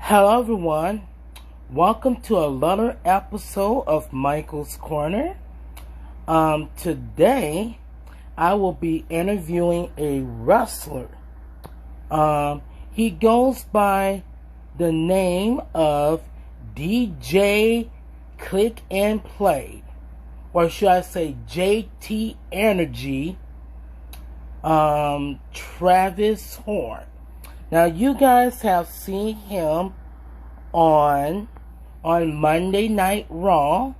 Hello, everyone. Welcome to another episode of Michael's Corner. Today, I will be interviewing a wrestler. He goes by the name of DJ Click and Play, or should I say JT Energy, Travis Horn. Now, you guys have seen him on Monday Night Raw.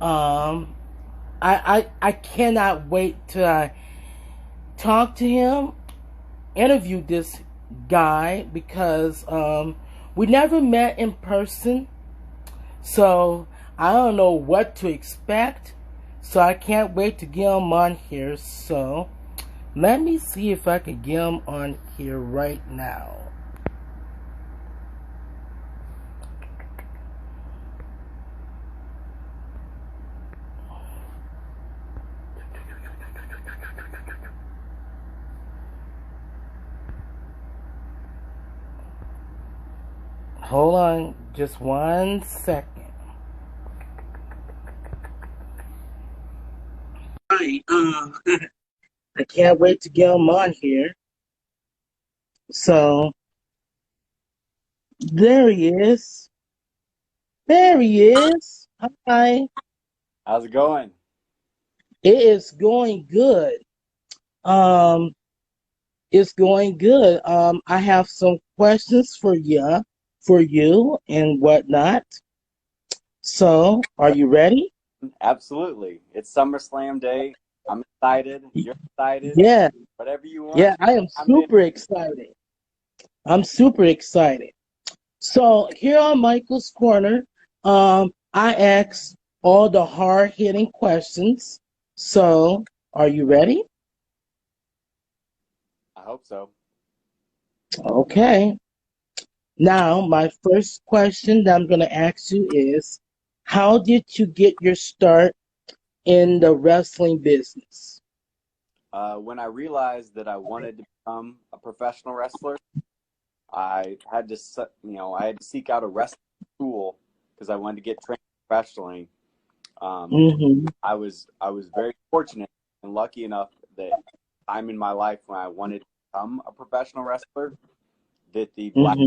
I cannot wait till I talk to him, interview this guy, because we never met in person, so I don't know what to expect. So I can't wait to get him on here. So let me see if I can get him on here right now. Hold on just 1 second. Hi, I can't wait to get him on here. So, there he is. There he is. Hi. How's it going? It is going good. Um, it's going good. I have some questions for you and whatnot. So, are you ready? Absolutely. It's SummerSlam Day. I'm excited. You're excited. Yeah. Whatever you want. Yeah, I am super excited. I'm super excited. So here on Michael's Corner, I ask all the hard-hitting questions. So, are you ready? I hope so. Okay. Now, my first question that I'm going to ask you is, how did you get your start in the wrestling business? When I realized that I wanted to become a professional wrestler, I had to, seek out a wrestling school because I wanted to get trained professionally. I was very fortunate and lucky enough that time in my life when I wanted to become a professional wrestler, that the Black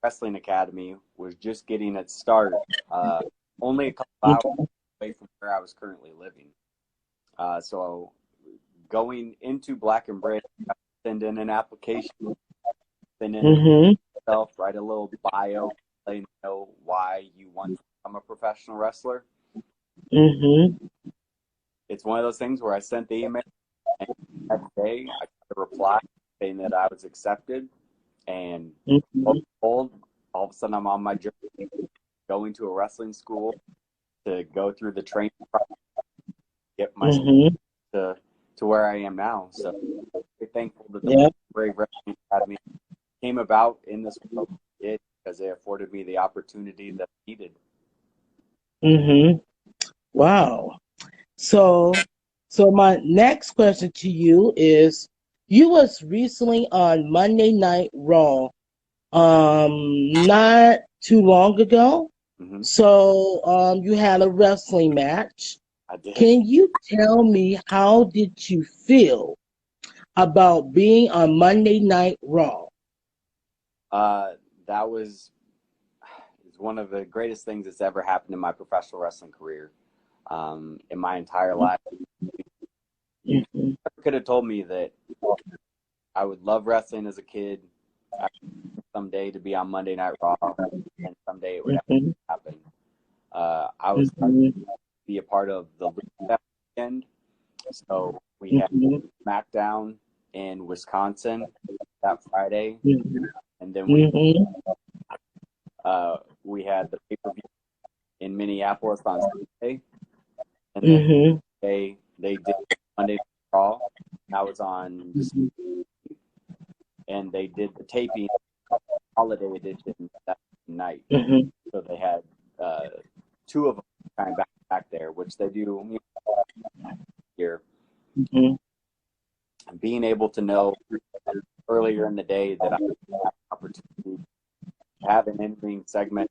Wrestling Academy was just getting its start, only a couple hours away from where I was currently living. So going into Black and Brit, send in an application, send in yourself, write a little bio, let you know why you want to become a professional wrestler. It's one of those things where I sent the email, and the next day I got a reply saying that I was accepted, and all of a sudden I'm on my journey, going to a wrestling school to go through the training process, get myself to where I am now. So I'm very thankful that the Brave Wrestling Academy came about in this world because they afforded me the opportunity that I needed. Wow. So my next question to you is, you was recently on Monday Night Raw, not too long ago. So you had a wrestling match. I did. Can you tell me, how did you feel about being on Monday Night Raw? That was one of the greatest things that's ever happened in my professional wrestling career, in my entire life. You never could have told me that I would love wrestling as a kid, someday to be on Monday Night Raw, and someday it would happen. I was to be a part of the weekend, so we had SmackDown in Wisconsin that Friday, and then we had the pay-per-view in Minneapolis on Sunday, and then they did Monday Night Raw. That was on and they did the taping holiday edition that night. So they had two of them kind of back there, which they do here. Being able to know earlier in the day that I had the opportunity have an in-ring segment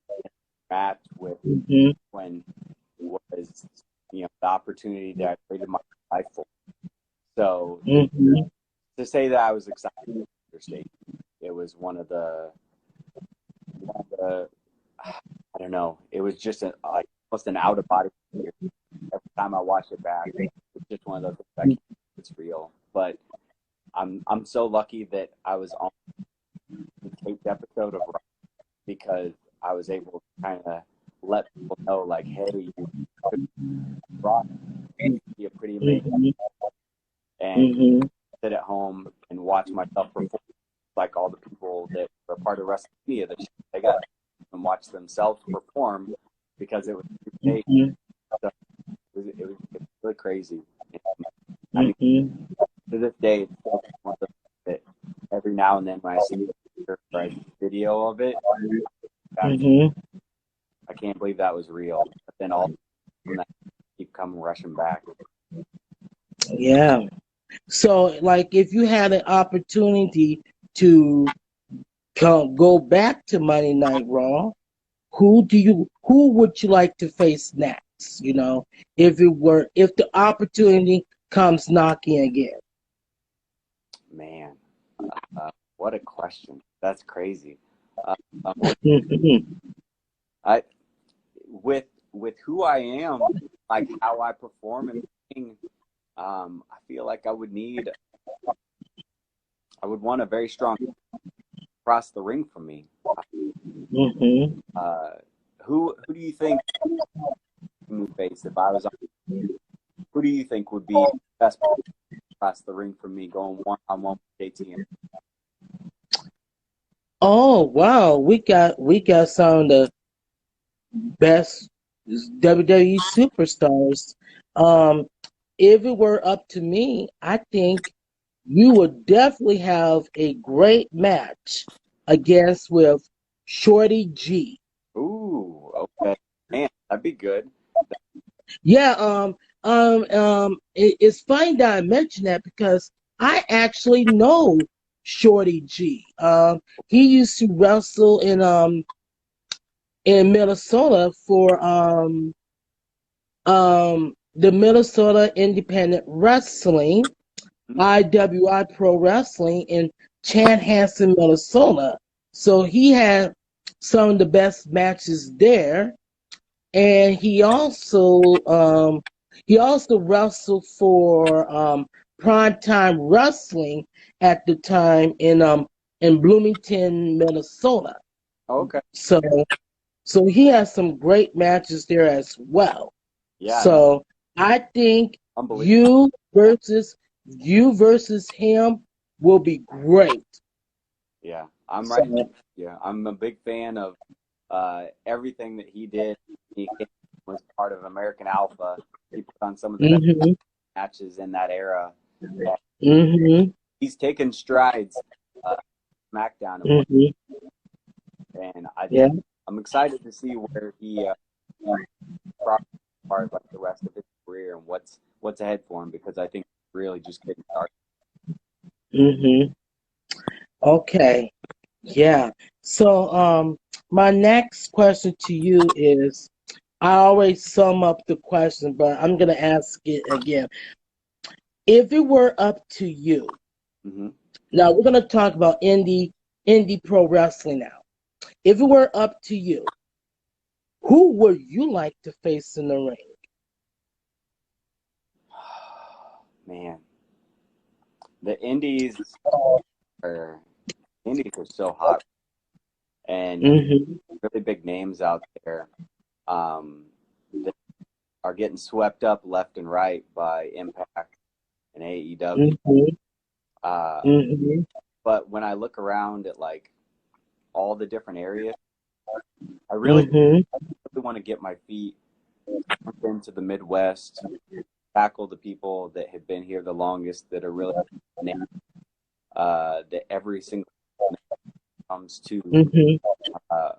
match with Mm-hmm. when was, you know, the opportunity that I traded my life for. So Mm-hmm. to say that I was excited to understand, it was one of the I don't know, it was just like almost an out of body experience. Every time I watch it back, it's just one of those things I can't believe it's real. But I'm so lucky that I was on the taped episode of Rock because I was able to kind of let people know, like, hey, you could Rock be a pretty amazing, and Mm-hmm. sit at home and watch myself perform like all the people that were part of WrestleMania that they got and watch themselves perform because it was fake. Mm-hmm. So it was really crazy. And, I mean, Mm-hmm. to this day, it's still one of those that every now and then when I see a picture or I see a video of it, Mm-hmm. I can't believe that was real. But then all from that keep coming rushing back. Yeah. So, like, if you had an opportunity to go back to Monday Night Raw, who would you like to face next? You know, if the opportunity comes knocking again. Man, what a question. That's crazy. Um, Mm-hmm. I with who I am, like how I perform and thing, I feel like I would want a very strong across the ring from me. Mm-hmm. Uh, who do you think would face if I was on? Who do you think would be the best across the ring from me going one on one with JT? Oh wow, we got some of the best WWE superstars. Um, if it were up to me, I think you would definitely have a great match against with Shorty G. Ooh, okay, man, that'd be good. Yeah, it's funny that I mentioned that because I actually know Shorty G. He used to wrestle in Minnesota for the Minnesota Independent Wrestling, IWI Pro Wrestling in Chanhassen, Minnesota. So he had some of the best matches there, and he also wrestled for Primetime Wrestling at the time in Bloomington, Minnesota. Okay, So he has some great matches there as well. yeah, no, So I think unbelievable. you versus him will be great. Yeah, I'm right. So Yeah, I'm a big fan of everything that he did. He was part of American Alpha. He put on some of the best mhm. matches in that era. Mhm. He's taken strides, SmackDown, Mhm. and Yeah. I'm excited to see where he part like the rest of his career and what's ahead for him because I think he's really just getting started. Mhm. Okay. Yeah. So my next question to you is, I always sum up the question, but I'm gonna ask it again. If it were up to you, Hmm. now we're gonna talk about indie pro wrestling now. If it were up to you, who would you like to face in the ring? Man, the are indies are so hot and Mm-hmm. really big names out there that are getting swept up left and right by Impact and AEW. Mm-hmm. Uh, Mm-hmm. but when I look around at like all the different areas, I Mm-hmm. really want to get my feet into the Midwest, tackle the people that have been here the longest, that are really that every single comes to Mm-hmm. uh,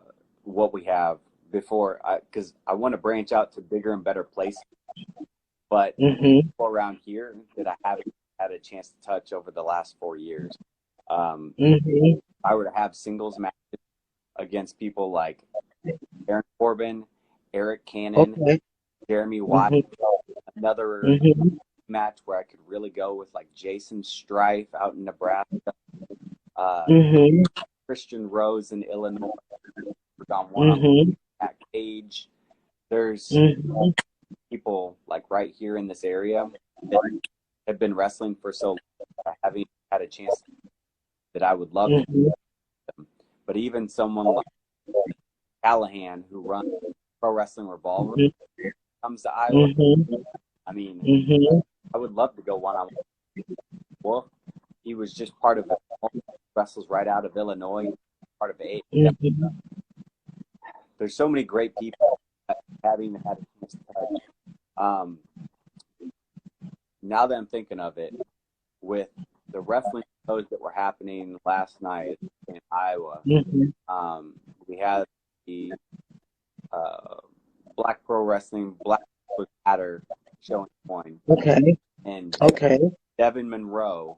what we have before, because I want to branch out to bigger and better places, but Mm-hmm. around here that I haven't had a chance to touch over the last 4 years. Mm-hmm. If I were to have singles matches against people like Baron Corbin, Eric Cannon, Okay. Jeremy Wyatt. Another Mm-hmm. match where I could really go with like Jason Strife out in Nebraska, Mm-hmm. Christian Rose in Illinois, on one on Mm-hmm. at Cage. There's Mm-hmm. people like right here in this area that have been wrestling for so long that I haven't had a chance that I would love to Mm-hmm. them. But even someone like Callahan, who runs Pro Wrestling Revolver, comes to Iowa. Mm-hmm. I mean, Mm-hmm. I would love to go one-on-one. Well, he was just part of it. Wrestles right out of Illinois, part of A. Mm-hmm. There's so many great people that I haven't even had a chance to touch. Now that I'm thinking of it, with the wrestling shows that were happening last night in Iowa, Mm-hmm. we had the Black Pro Wrestling Black Ladder show in Des Moines, Okay. and Okay. Devin Monroe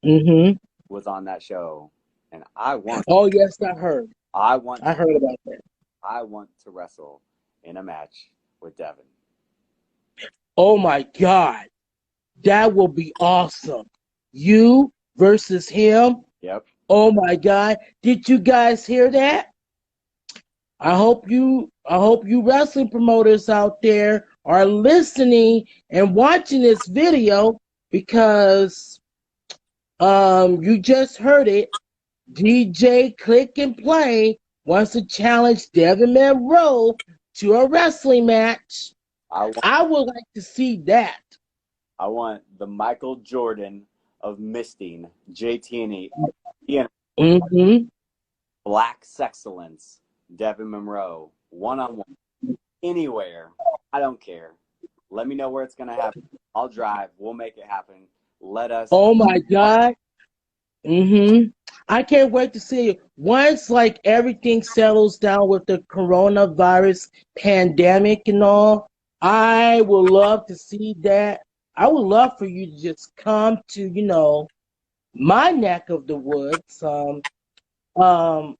Mm-hmm. was on that show, and I want Oh yes, I heard. I heard about that. I want to wrestle in a match with Devin. Oh my God. That will be awesome. You versus him. Yep. Oh my God. Did you guys hear that? I hope you wrestling promoters out there are listening and watching this video, because you just heard it. DJ Click and Play wants to challenge Devin Monroe to a wrestling match. I would like to see that. I want the Michael Jordan of misting, JT&E, Mm-hmm. Black Sexcellence, Devin Monroe, one-on-one, anywhere. I don't care. Let me know where it's going to happen. I'll drive. We'll make it happen. Let us. Oh my God. Mm-hmm. I can't wait to see it. Once like everything settles down with the coronavirus pandemic and all, I would love to see that. I would love for you to just come to, my neck of the woods, um,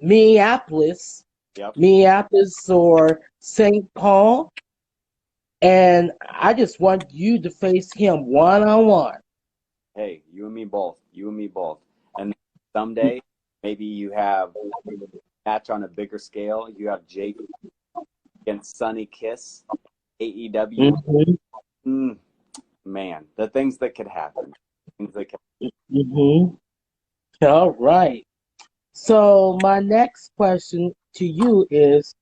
Minneapolis, Yep. Minneapolis or St. Paul, and I just want you to face him one-on-one. Hey, you and me both. You and me both. And someday, maybe you have a match on a bigger scale. You have Jake against Sonny Kiss, AEW. Mm-hmm. Man, the things that could happen. Things that could happen. Mm-hmm. All right. So my next question to you is,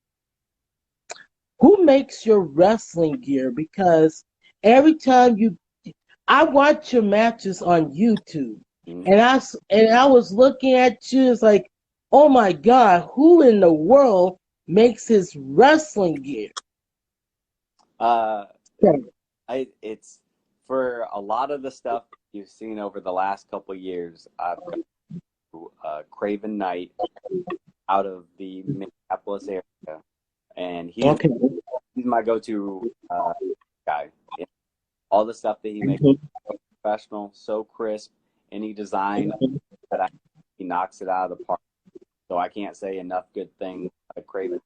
who makes your wrestling gear? Because every time I watch your matches on YouTube, and I was looking at you, it's like, oh my God, who in the world makes his wrestling gear? It's for a lot of the stuff you've seen over the last couple of years. I've got Craven Knight out of the Minneapolis area, and he's my go-to guy. All the stuff that he makes, so professional, so crisp. Any design that he knocks it out of the park. So I can't say enough good things about Craven,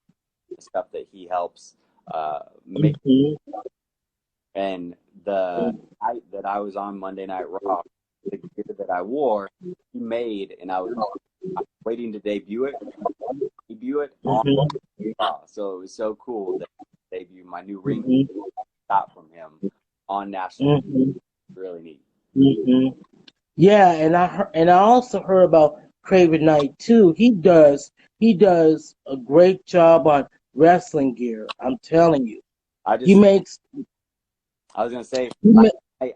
the stuff that he helps make. And the night that I was on Monday Night Raw, the gear that I wore, he made, and I was waiting to debut it on Raw. So it was so cool that I debut my new ring got from him on national. Really neat. Yeah, and I also heard about Craven Knight too. He does a great job on wrestling gear. I'm telling you. I was gonna say,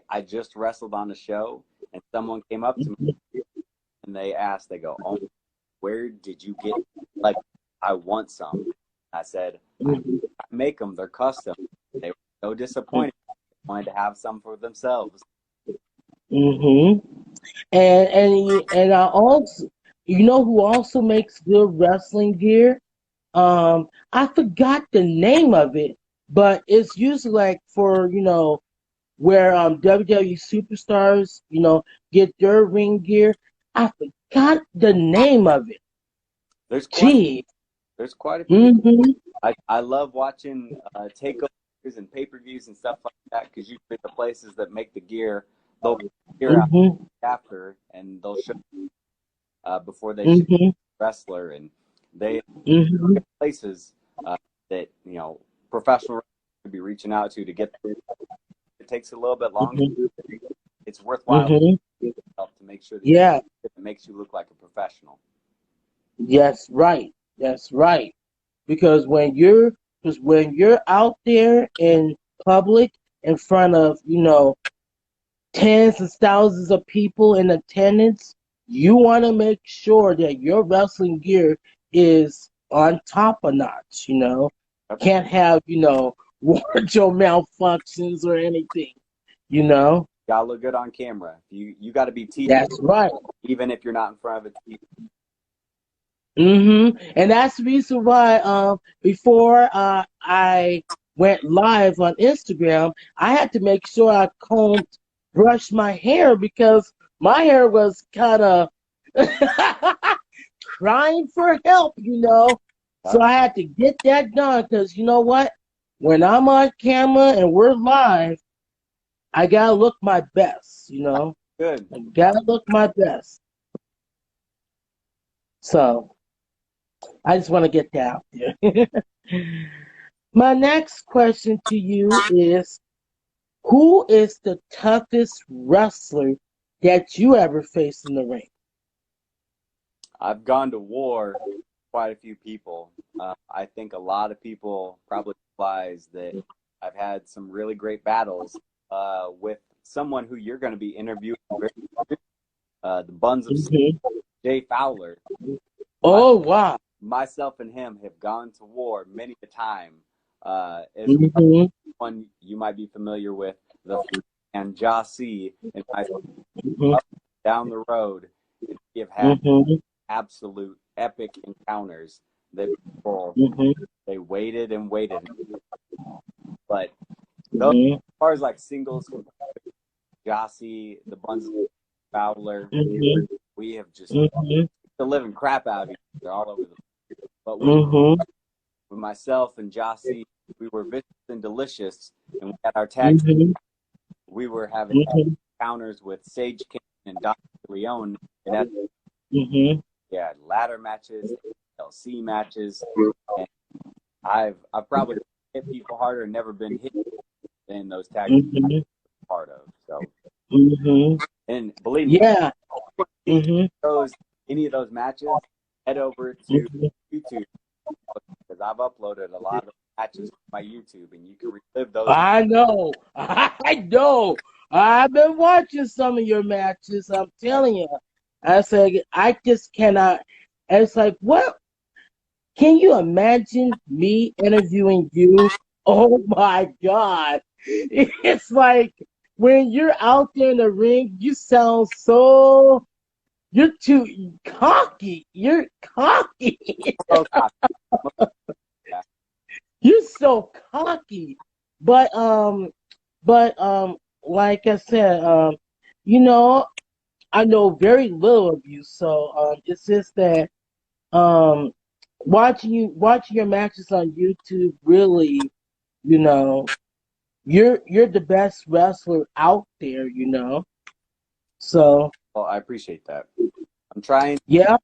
I just wrestled on the show, and someone came up to me and they asked, they go, "Oh, where did you get? Like, I want some." I said, "I make them. They're custom." They were so disappointed. They wanted to have some for themselves. And I also, who also makes good wrestling gear? I forgot the name of it, but it's usually like for where WWE superstars get their ring gear. I forgot the name of it. There's quite Gee. there's quite a few. Mm-hmm. I love watching takeovers and pay-per-views and stuff like that because usually the places that make the gear, they'll put the gear out Mm-hmm. after and they'll show before they show Mm-hmm. the wrestler, and they Mm-hmm. places that professional wrestlers could be reaching out to get. It takes a little bit longer. It's worthwhile Mm-hmm. to make sure that Yeah. it makes you look like a professional. Yes, right. That's right. Because when you're out there in public in front of, tens of thousands of people in attendance, you want to make sure that your wrestling gear is on top of notch, Yep. Can't have, wardrobe malfunctions or anything, you know? Gotta look good on camera. You got to be TV, That's right. even if you're not in front of a TV. And that's the reason why before I went live on Instagram, I had to make sure I brushed my hair because my hair was kind of crying for help. So I had to get that done because you know what? When I'm on camera and we're live, I gotta look my best. Good. I gotta look my best. So I just want to get that out there. My next question to you is, who is the toughest wrestler that you ever faced in the ring? I've gone to war with quite a few people. I think a lot of people probably realize that I've had some really great battles with someone who you're going to be interviewing very soon, the Buns of Steel, Mhm. Jay Fowler. Oh, wow. Myself and him have gone to war many a time. As Hmm. one you might be familiar with, the and Jossie and myself Hmm. up down the road. We have had Hmm. absolute epic encounters that people, Hmm. they waited and waited. But those, Hmm. as far as like singles, Jossie, the Buns of Fowler, Hmm. we have just Hmm. the living crap out of each other all over the place. But Hmm. with myself and Jossie, we were vicious and delicious, and we had our tag. Hmm. We were having Hmm. encounters with Sage King and Dr. Leone, and that, Hmm. yeah, ladder matches, LC matches, and I've probably hit people harder and never been hit than those tag teams I'm Hmm. part of. So, Hmm. and believe me, Yeah. Hmm. those any of those matches, head over to Hmm. YouTube because I've uploaded a lot of matches to my YouTube, and you can relive those. I know. I know. I've been watching some of your matches. I'm telling you. I said, I just cannot. It's like, what? Can you imagine me interviewing you? Oh my God. It's like when you're out there in the ring, you sound you're too cocky. You're cocky. Oh, God. Yeah. You're so cocky. But like I said, you know, I know very little of you, so it's just that um watching your matches on YouTube really, you know, you're the best wrestler out there. So Well, I appreciate that. I'm trying yeah.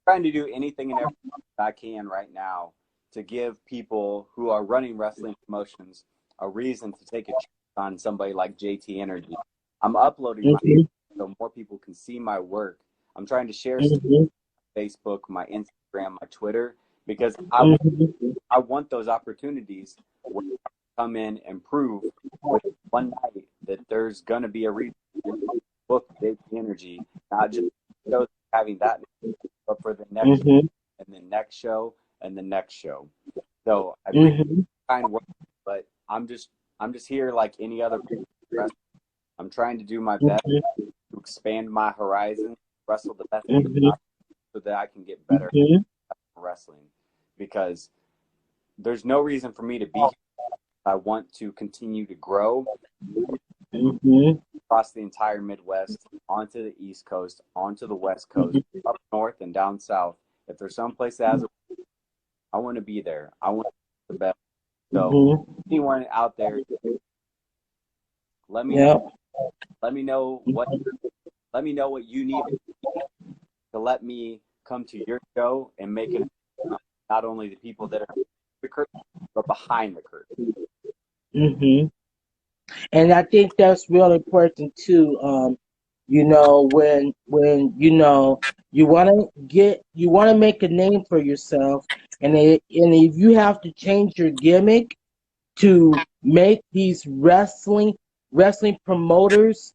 trying to do anything and everything I can right now to give people who are running wrestling promotions a reason to take a chance on somebody like JT Energy. I'm uploading my Hmm. so more people can see my work. I'm trying to share stuff Hmm. on Facebook, my Instagram, my Twitter, because Hmm. I want those opportunities where I come in and prove with one night that there's gonna be a reason to book JT Energy, not just shows having that, but for the next Hmm. and the next show and the next show. So I appreciate Hmm. kind work, but I'm just here like any other wrestler. I'm trying to do my best to expand my horizons, wrestle the best people Hmm. so that I can get better Hmm. at wrestling. Because there's no reason for me to be here. I want to continue to grow Hmm. across the entire Midwest, onto the East Coast, onto the West Coast, up north and down south, If there's some place that has I want to be there. I want the best. So anyone out there, let me know. Let me know what you need to let me come to your show and make it not only the people that are the curtain, but behind the curtain. And I think that's really important too. You know, when you know you want to make a name for yourself, and if you have to change your gimmick to make these wrestling promoters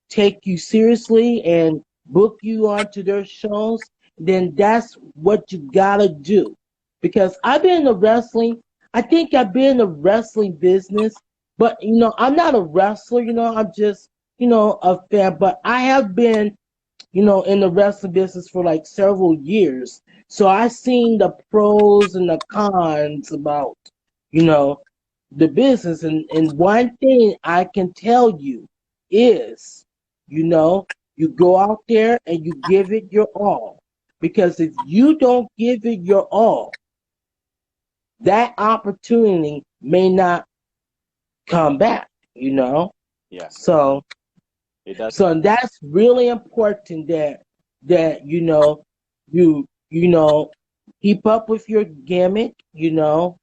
take you seriously and book you onto their shows, then that's what you gotta do. Because I've been in the wrestling, I think I've been in the wrestling business, but you know, I'm not a wrestler, you know, I'm just, you know, a fan, but I have been, you know, in the wrestling business for like several years. So I've seen the pros and the cons about, you know, the business. And one thing I can tell you is, you know, you go out there and you give it your all. Because if you don't give it your all, that opportunity may not come back, you know? Yeah. So it does. So that's really important that you know you know keep up with your gimmick, you know,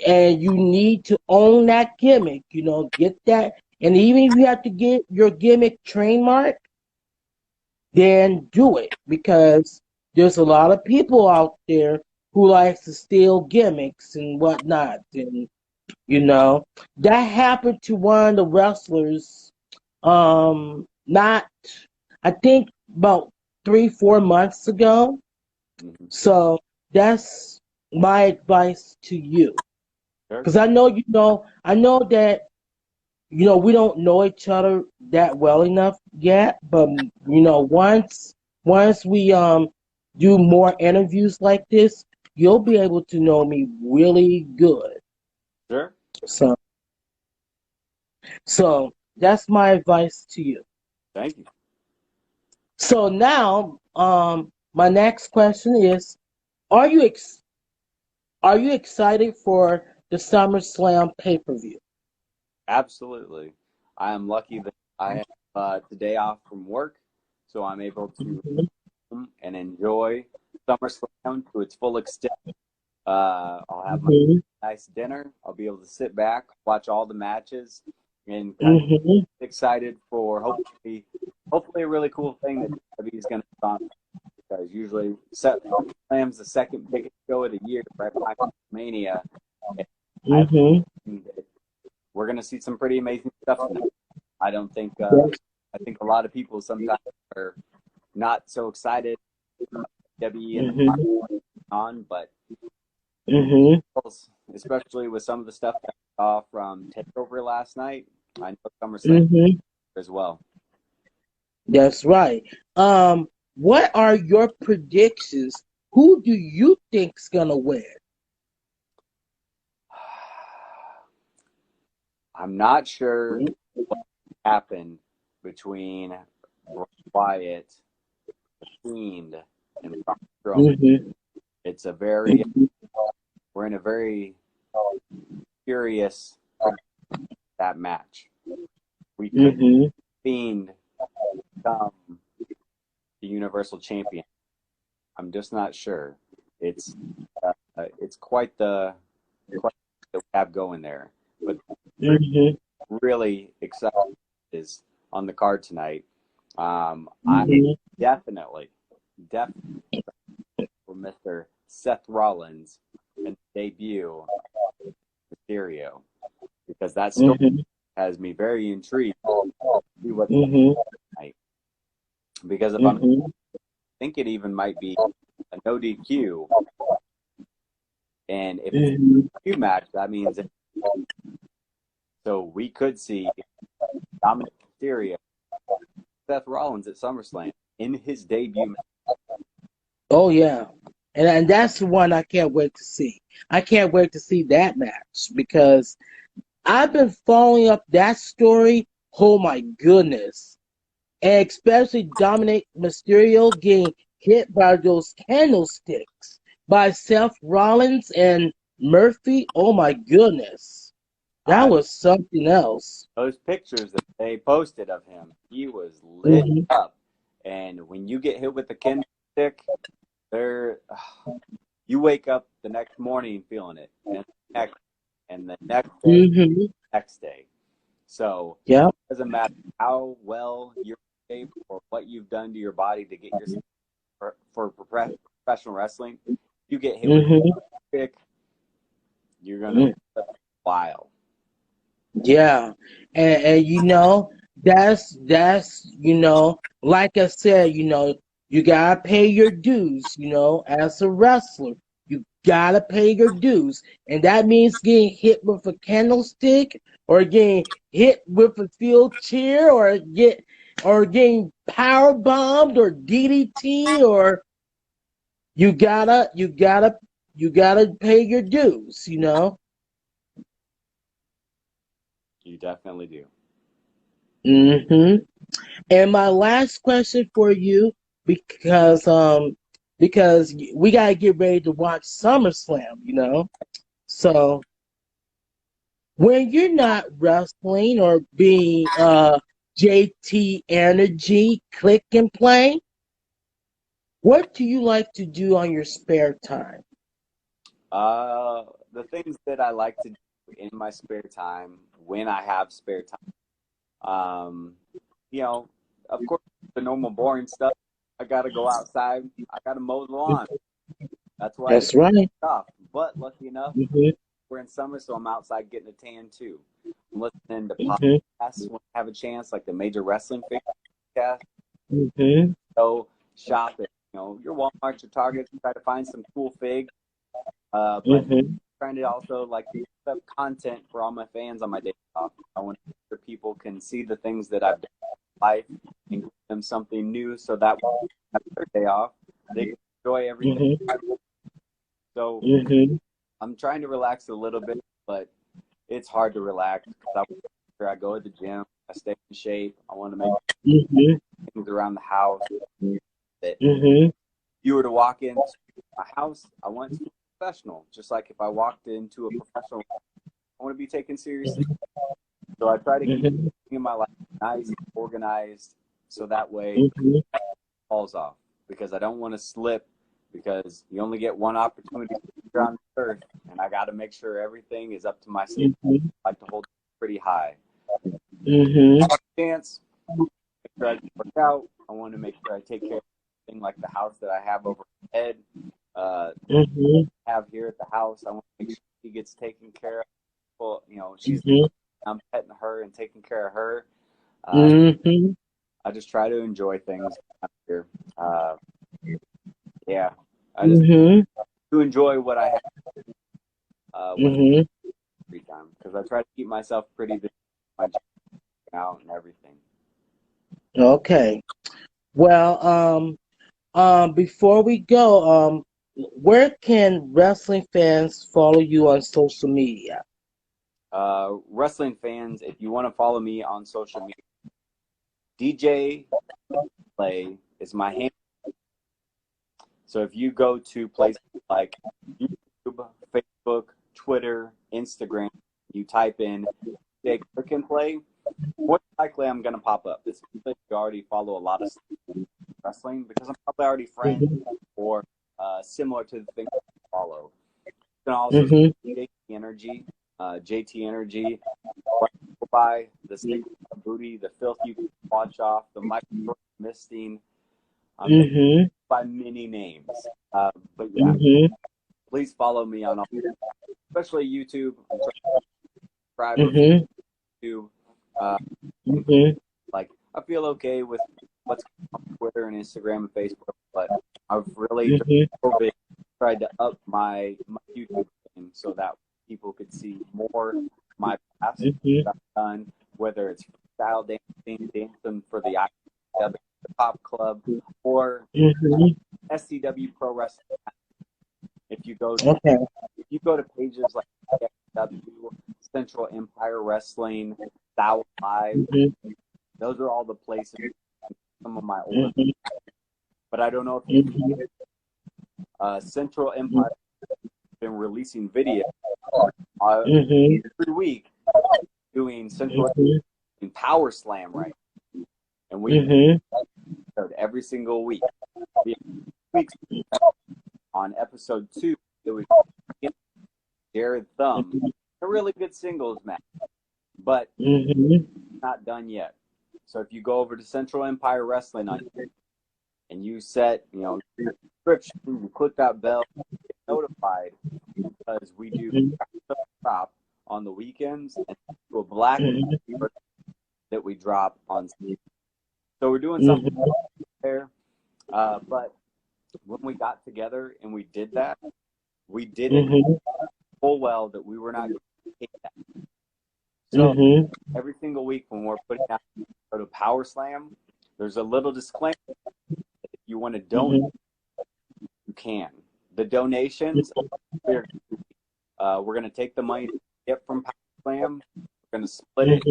and you need to own that gimmick, you know, get that. And even if you have to get your gimmick trademark, then do it, because there's a lot of people out there who likes to steal gimmicks and whatnot. And you know, that happened to one of the wrestlers, not, I think about 3-4 months ago. So that's my advice to you. Because I know, you know, I know that, you know, we don't know each other that well enough yet, but you know, once we do more interviews like this, you'll be able to know me really good. Sure. So that's my advice to you. Thank you. So now, my next question is: Are you excited for the SummerSlam pay-per-view? Absolutely. I am lucky that I have today off from work, so I'm able to come and enjoy SummerSlam to its full extent. I'll have my nice dinner. I'll be able to sit back, watch all the matches, and kind of excited for hopefully a really cool thing that WWE is going to put on, because usually SummerSlam's the second biggest show of the year, right behind Mania. We're going to see some pretty amazing stuff tonight. I don't think I think a lot of people sometimes are not so excited WWE and on, but especially with some of the stuff that I saw from TakeOver last night, I know SummerSlam as well. That's right. What are your predictions? Who do you think's gonna win? I'm not sure what happened between Wyatt, The Fiend, and Strowman. It's a very we're in a very curious that match. We could Fiend become the Universal Champion. I'm just not sure. It's quite the that we have going there. But really excited is on the card tonight. I'm definitely for Mr. Seth Rollins and debut Mysterio, because that story has me very intrigued to see what tonight. Because if I think it even might be a no DQ, and if it's a DQ match, that means so we could see Dominic Mysterio, Seth Rollins at SummerSlam in his debut match. Oh yeah, and that's the one I can't wait to see. I can't wait to see that match, because I've been following up that story. Oh my goodness. And especially Dominic Mysterio hit by those candlesticks by Seth Rollins and Murphy. Oh my goodness. That was something else. Those pictures that they posted of him, he was lit Mm-hmm. up. And when you get hit with the candlestick, there, you wake up the next morning feeling it, and the next day, Mm-hmm. next day. So Yeah. it doesn't matter how well you're shaped or what you've done to your body to get yourself for professional wrestling. You get hit with Mm-hmm. a kick, you're gonna while. Yeah, and that's like I said, you gotta pay your dues. As a wrestler, you gotta pay your dues, and that means getting hit with a candlestick, or getting hit with a steel chair, or getting power bombed, or DDT, or you gotta pay your dues. You definitely do. Mm-hmm. And my last question for you, because we gotta get ready to watch SummerSlam. So when you're not wrestling or being JT Energy click and play, what do you like to do on your spare time? The things that I like to do in my spare time when I have spare time, you know, of course, the normal boring stuff. I gotta go outside. I gotta mow the lawn. That's why I get That's right. off. But lucky enough, Mm-hmm. we're in summer, so I'm outside getting a tan too. I'm listening to Mm-hmm. podcasts when I have a chance, like the Major Wrestling Fan podcast. Mm-hmm. Go shopping. Your Walmart, your Target, try to find some cool figs. But Mm-hmm. trying to also like put up content for all my fans on my day off. I want to make sure people can see the things that I've done in life and give them something new, so that when they have their day off, they can enjoy everything. Mm-hmm. So Mm-hmm. I'm trying to relax a little bit, but it's hard to relax because I go to the gym, I stay in shape, I want to make Mm-hmm. things around the house that Mm-hmm. you were to walk into a house, I want it to be professional. Just like if I walked into a professional, I want to be taken seriously. So I try to keep Mm-hmm. everything in my life nice, organized, so that way it Mm-hmm. falls off. Because I don't want to slip, because you only get one opportunity here on earth, and I got to make sure everything is up to my standards. Mm-hmm. I like to hold it pretty high. Mm-hmm. Chance, make sure I work out. I want to make sure I take care of everything, like the house that I have over my head. Mm-hmm. Have here at the house. I want to make sure she gets taken care of. Well, Mm-hmm. I'm petting her and taking care of her. Mm-hmm. I just try to enjoy things here. Uh, yeah, I just Mm-hmm. to enjoy what I have with Mm-hmm. free time, because I try to keep myself pretty busy, my job out and everything. Okay. Well, before we go, where can wrestling fans follow you on social media? Wrestling fans, if you want to follow me on social media, DJ Play is my handle. So if you go to places like YouTube, Facebook, Twitter, Instagram, you type in DJ Click and Play, more likely I'm going to pop up. It's because you already follow a lot of wrestling, because I'm probably already friends or similar to the things I follow. You can also see Mm-hmm. JT Energy, by the stick booty, the filth you can watch off, the micro misting. I'm Mm-hmm. by many names. But yeah, Mm-hmm. please follow me on all, especially YouTube. I'm trying to subscribe Mm-hmm. to uh, Mm-hmm. like I feel okay with what's on Twitter and Instagram and Facebook, but I've really during Mm-hmm. COVID tried to up my YouTube game so that people could see more of my past Mm-hmm. that I've done, whether it's style dancing for the Pop Club, or Mm-hmm. SCW Pro Wrestling. If you go Okay. if you go to pages like SCW, Central Empire Wrestling, South Live, Mm-hmm. those are all the places some of my older Mm-hmm. but I don't know if you've noticed, Central Empire has been releasing videos every week doing Central in Power Slam right now. And we every single week. Weeks on episode 2, it was Jared Thumb, a really good singles match, but not done yet. So if you go over to Central Empire Wrestling on YouTube and you set, your subscription, you click that bell, get notified, because we do drop on the weekends and do a black that we drop on Sunday. So we're doing something there. But when we got together and we did that, we did it full well that we were not going to take that. So every single week when we're putting out a Power Slam, there's a little disclaimer. If you want to donate, you can. The donations, we're going to take the money to get from Power Slam. We're going to split it,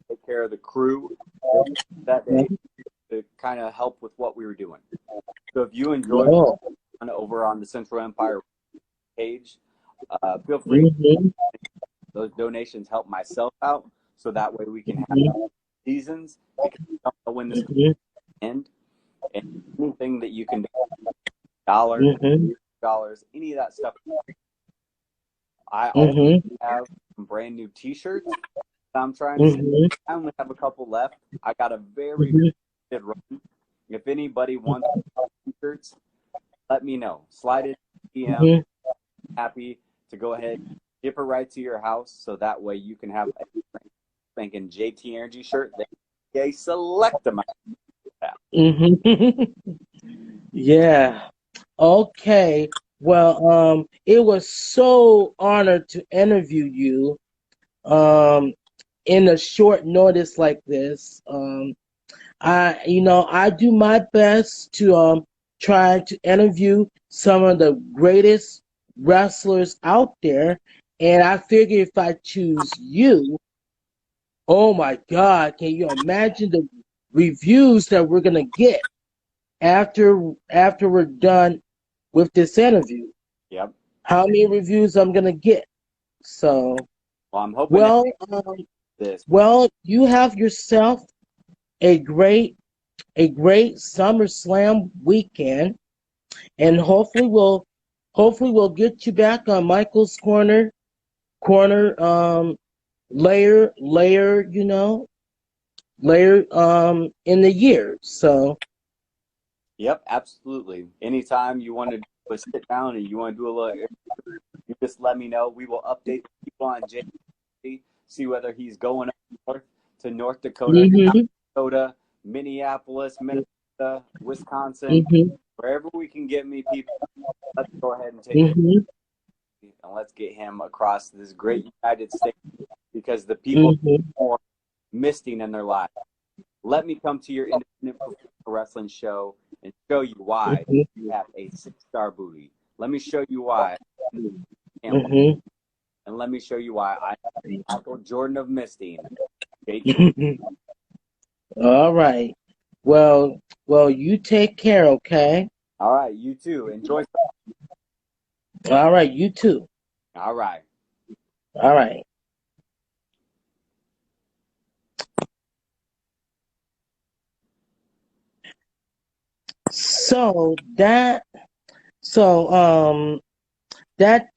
take care of the crew that day to kind of help with what we were doing. So if you enjoyed over on the Central Empire page, feel free. Those donations help myself out, so that way we can have seasons. Because we don't know when this will end. And anything that you can do, $dollars, any of that stuff. I also have some brand new T-shirts that I'm trying to sell. I only have a couple left. I got a very good run. If anybody wants T-shirts, let me know. Slide it DM. Happy to go ahead, ship it right to your house, so that way you can have a thinking JT Energy shirt that they select them. Yeah. Okay. Well, it was so honored to interview you in a short notice like this. I do my best to try to interview some of the greatest wrestlers out there, and I figure if I choose you, oh my God, can you imagine the reviews that we're gonna get after we're done with this interview? Yep. How many reviews I'm gonna get? So, well, I'm hoping. Well, you have yourself a great SummerSlam weekend, and hopefully we'll get you back on Michael's corner layer in the year. So yep, absolutely. Anytime you want to do a sit down and you want to do a little, you just let me know. We will update people on JT, see whether he's going up north to North Dakota, South Dakota, Minneapolis, Minnesota, Wisconsin, wherever we can get me people. Let's go ahead and take it, and let's get him across this great United States, because the people are misting in their lives. Let me come to your independent professional wrestling show and show you why you have a 6-star booty. Let me show you why. And let me show you why I am Michael Jordan of misting. All right. Well, you take care, okay? All right, you too. Enjoy. All right, you too. All right. All right. So that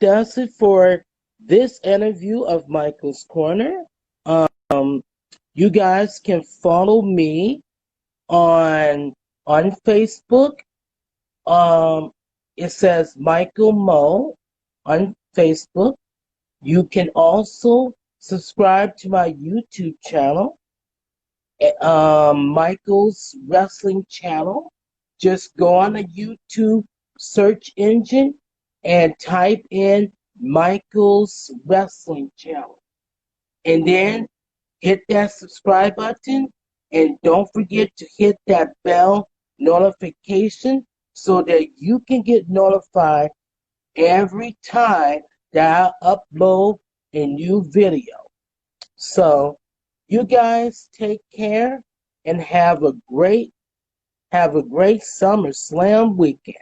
does it for this interview of Michael's Corner. You guys can follow me on Facebook. It says Michael Mo on Facebook. You can also subscribe to my YouTube channel, Michael's Wrestling Channel. Just go on the YouTube search engine and type in Michael's Wrestling Channel. And then hit that subscribe button, and don't forget to hit that bell notification so that you can get notified every time that I upload a new video. So you guys take care and have a great Have a great SummerSlam weekend.